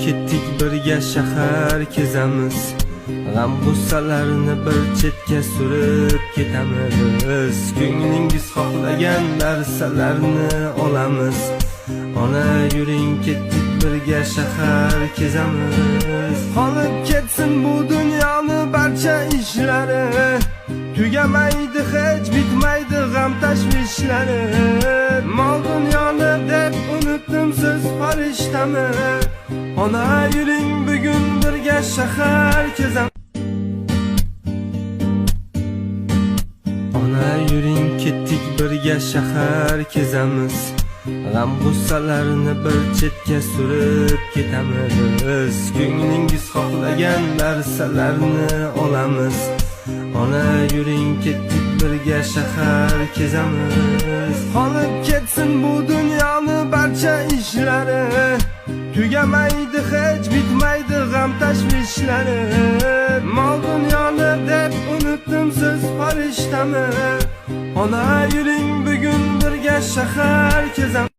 ketdik birga shahar kezamiz, g'am g'ussalarni bir chetga surib ketamiz. Ko'nglingiz xohlagan narsalarni olamiz. Ona yuring ketdik birga shahar kezamiz. Qolib ketsin bu dunyoni barcha ishlari, tugamaydi hech bitmaydi g'am tashvishlari. Mol dunyoni deb unutdim siz farishtami? Ona yuring bugun birga shahar kezamiz. Ona yuring ketdik birga shahar kezamiz, g'am g'ussalarni bir chetga surib ketamiz. Ko'nglingiz xohlagan narsalarni olamiz. Ona yuring ketdik birga shahar kezamiz. Qolib ketsin bu dunyoni barcha ishlari, tugamaydi hech bitmaydi g'am tashvishlari. Mol dunyoni deb unutdim siz farishtami? Ona yuring bugun birga shahar kezamiz.